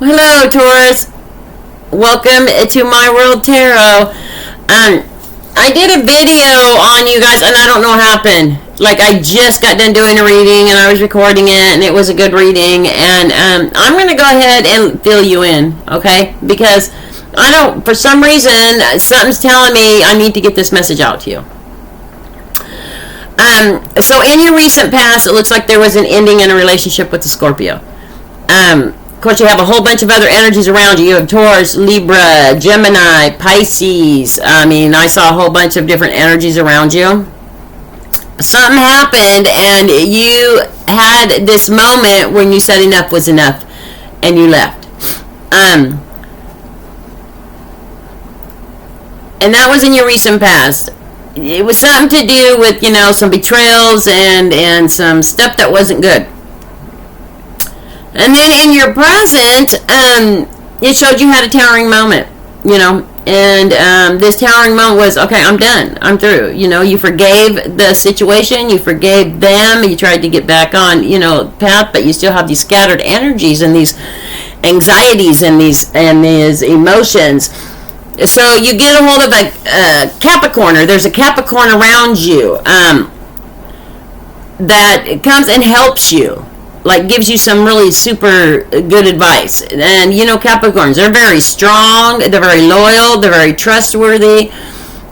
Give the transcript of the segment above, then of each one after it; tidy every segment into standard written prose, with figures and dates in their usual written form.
Hello, Taurus. Welcome to my world tarot. I did a video on you guys, and I don't know what happened. Like, I just got done doing a reading, and I was recording it, and it was a good reading. And I'm going to go ahead and fill you in, okay? Because I don't, for some reason, something's telling me I need to get this message out to you. So in your recent past, it looks like there was an ending in a relationship with the Scorpio. Of course, you have a whole bunch of other energies around you. You have Taurus, Libra, Gemini, Pisces. I mean, I saw a whole bunch of different energies around you. Something happened, and you had this moment when you said enough was enough, and you left. And that was in your recent past. It was something to do with, you know, some betrayals and some stuff that wasn't good. And then in your present, it showed you had a towering moment, you know, and this towering moment was, okay, I'm done, I'm through, you know, you forgave the situation, you forgave them, you tried to get back on, you know, path, but you still have these scattered energies and these anxieties and these emotions. So you get a hold of a Capricorn. There's a Capricorn around you that comes and helps you. Like, gives you some really super good advice. And, you know, Capricorns, they're very strong, they're very loyal, they're very trustworthy.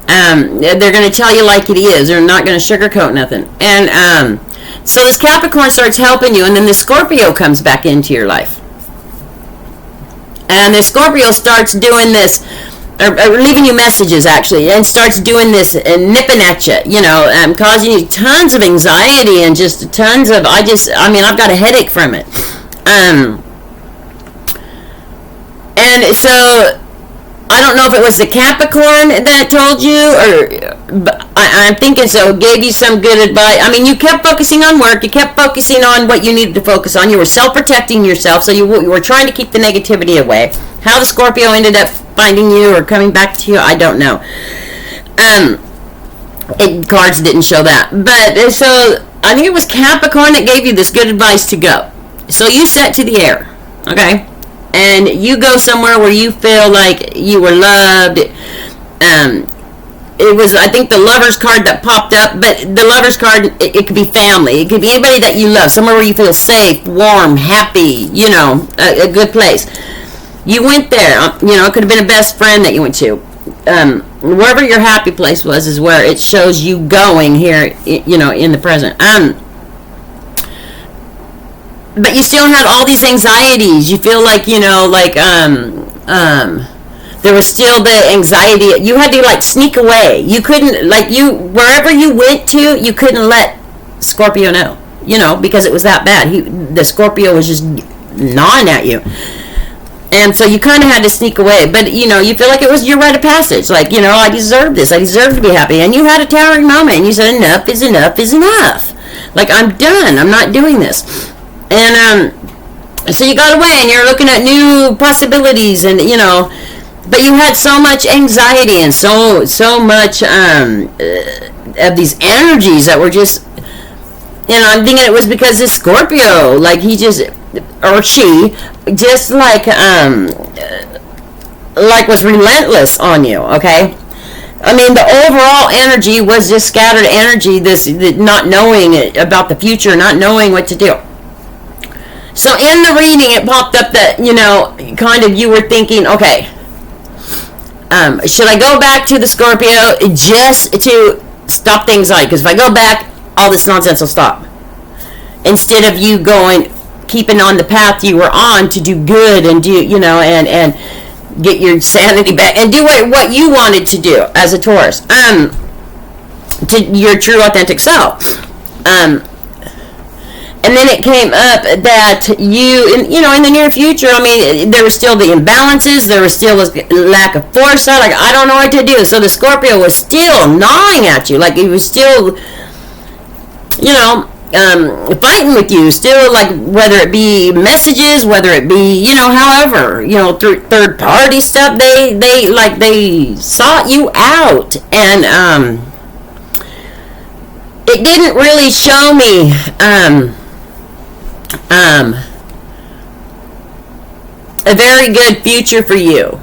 They're going to tell you like it is. They're not going to sugarcoat nothing. And so this Capricorn starts helping you, and then the Scorpio comes back into your life. And the Scorpio starts doing this, or leaving you messages, actually, and starts doing this and nipping at you, you know, causing you tons of anxiety and just tons of, I've got a headache from it. And so, I don't know if it was the Capricorn that told you, or I'm thinking so, gave you some good advice. I mean, you kept focusing on work, you kept focusing on what you needed to focus on, you were self-protecting yourself, so you were trying to keep the negativity away. How the Scorpio ended up finding you or coming back to you, I don't know. Cards didn't show that. But, so, I think it was Capricorn that gave you this good advice to go. So you set to the air, okay? And you go somewhere where you feel like you were loved. It was, I think, the Lover's card that popped up, but the Lover's card, it could be family. It could be anybody that you love, somewhere where you feel safe, warm, happy, you know, a good place. You went there, you know, it could have been a best friend that you went to. Wherever your happy place was is where it shows you going here, you know, in the present. But you still had all these anxieties. You feel like, you know, like, there was still the anxiety. You had to, like, sneak away. You couldn't, like, wherever you went to, you couldn't let Scorpio know, you know, because it was that bad. The Scorpio was just gnawing at you. And so you kind of had to sneak away. But, you know, you feel like it was your rite of passage. Like, you know, I deserve this. I deserve to be happy. And you had a towering moment. And you said, enough is enough is enough. Like, I'm done. I'm not doing this. And so you got away. And you're looking at new possibilities. And, you know, but you had so much anxiety and so much of these energies that were just, you know, I'm thinking it was because this Scorpio, like, he just, or she, just like was relentless on you, okay? I mean, the overall energy was just scattered energy, this not knowing about the future, not knowing what to do. So in the reading, it popped up that, you know, kind of you were thinking, okay, should I go back to the Scorpio just to stop the anxiety? Because if I go back, all this nonsense will stop. Instead of you keeping on the path you were on to do good and do, you know, and get your sanity back and do what you wanted to do as a Taurus, to your true authentic self. And then it came up that you know, in the near future, I mean, there were still the imbalances, there was still this lack of foresight, like, I don't know what to do. So the Scorpio was still gnawing at you, like, he was still, you know, fighting with you, still, like, whether it be messages, whether it be, you know, however, you know, through third party stuff, they sought you out. And it didn't really show me a very good future for you.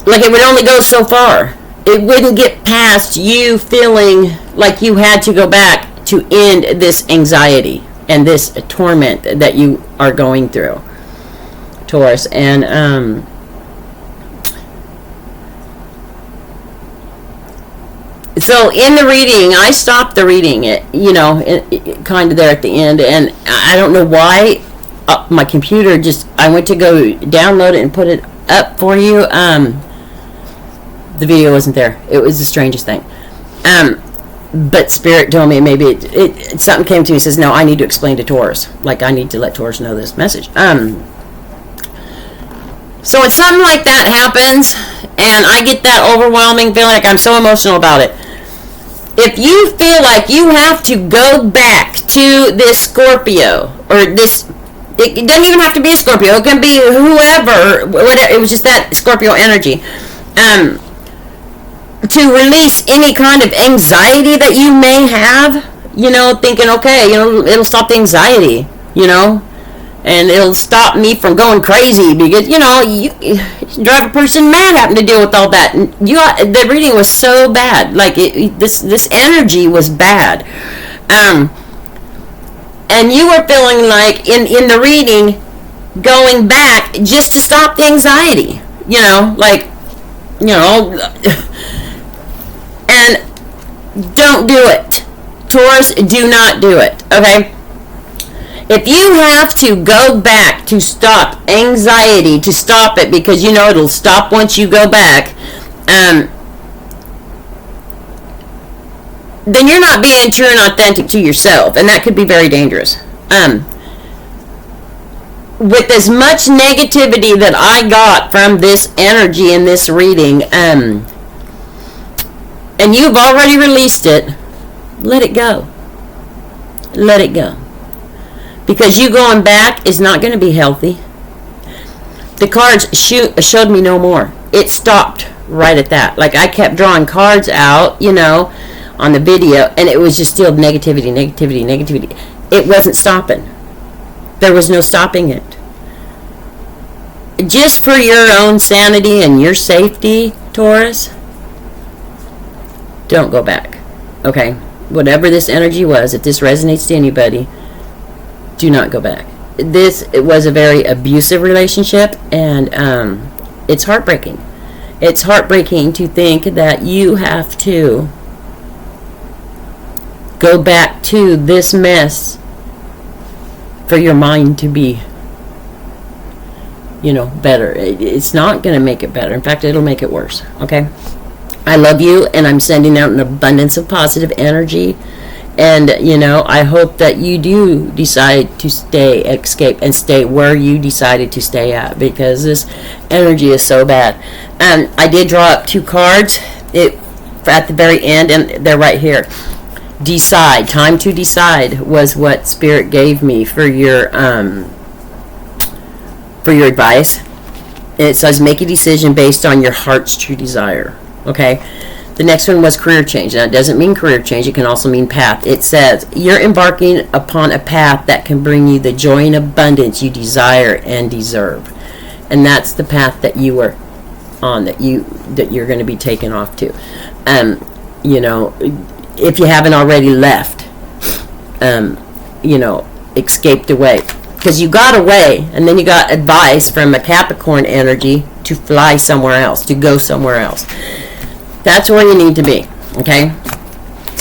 Like it would only go so far. It wouldn't get past you feeling like you had to go back to end this anxiety and this torment that you are going through, Taurus. And so in the reading, I stopped the reading, kind of there at the end, and I don't know why my computer I went to go download it and put it up for you. The video wasn't there. It was the strangest thing. But Spirit told me maybe something came to me and says, no, I need to explain to Taurus. Like, I need to let Taurus know this message. So when something like that happens, and I get that overwhelming feeling, like I'm so emotional about it. If you feel like you have to go back to this Scorpio, or this, it doesn't even have to be a Scorpio, it can be whoever, whatever, it was just that Scorpio energy, to release any kind of anxiety that you may have, thinking, okay, it'll stop the anxiety, and it'll stop me from going crazy, because, you drive a person mad having to deal with all that. And the reading was so bad. Like, this energy was bad. And you were feeling like, in the reading, going back just to stop the anxiety. And don't do it. Taurus, do not do it, okay? If you have to go back to stop anxiety, to stop it, because it'll stop once you go back, then you're not being true and authentic to yourself, and that could be very dangerous. With as much negativity that I got from this energy in this reading, and you've already released it, let it go. Let it go. Because you going back is not going to be healthy. The cards showed me no more. It stopped right at that. Like, I kept drawing cards out, on the video, and it was just still negativity. It wasn't stopping. There was no stopping it. Just for your own sanity and your safety, Taurus, don't go back. Okay? Whatever this energy was, if this resonates to anybody, do not go back. It was a very abusive relationship, and it's heartbreaking. It's heartbreaking to think that you have to go back to this mess for your mind to be, better. It's not going to make it better. In fact, it'll make it worse. Okay? I love you, and I'm sending out an abundance of positive energy. And, I hope that you do decide to escape, and stay where you decided to stay at, because this energy is so bad. I did draw up 2 cards at the very end, and they're right here. Decide. Time to decide was what Spirit gave me for your advice. And it says, make a decision based on your heart's true desire. Okay? The next one was career change. Now, it doesn't mean career change. It can also mean path. It says, you're embarking upon a path that can bring you the joy and abundance you desire and deserve. And that's the path that you were on, that you're going to be taken off to. If you haven't already left, escaped away. Because you got away, and then you got advice from a Capricorn energy to fly somewhere else, to go somewhere else. That's where you need to be, okay?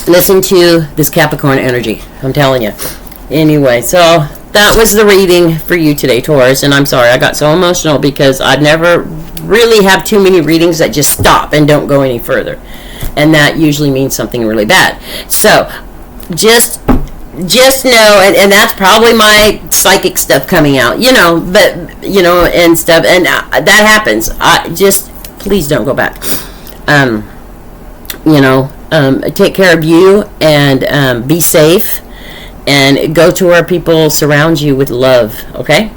Listen to this Capricorn energy, I'm telling you. Anyway, so that was the reading for you today, Taurus. And I'm sorry, I got so emotional because I've never really have too many readings that just stop and don't go any further. And that usually means something really bad. So, just know, and that's probably my psychic stuff coming out, and stuff, and that happens. Please don't go back. Take care of you, and be safe, and go to where people surround you with love, okay?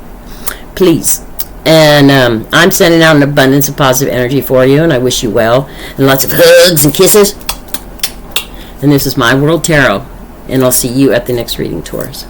Please. And I'm sending out an abundance of positive energy for you, and I wish you well, and lots of hugs and kisses. And this is My World Tarot, and I'll see you at the next reading, Taurus.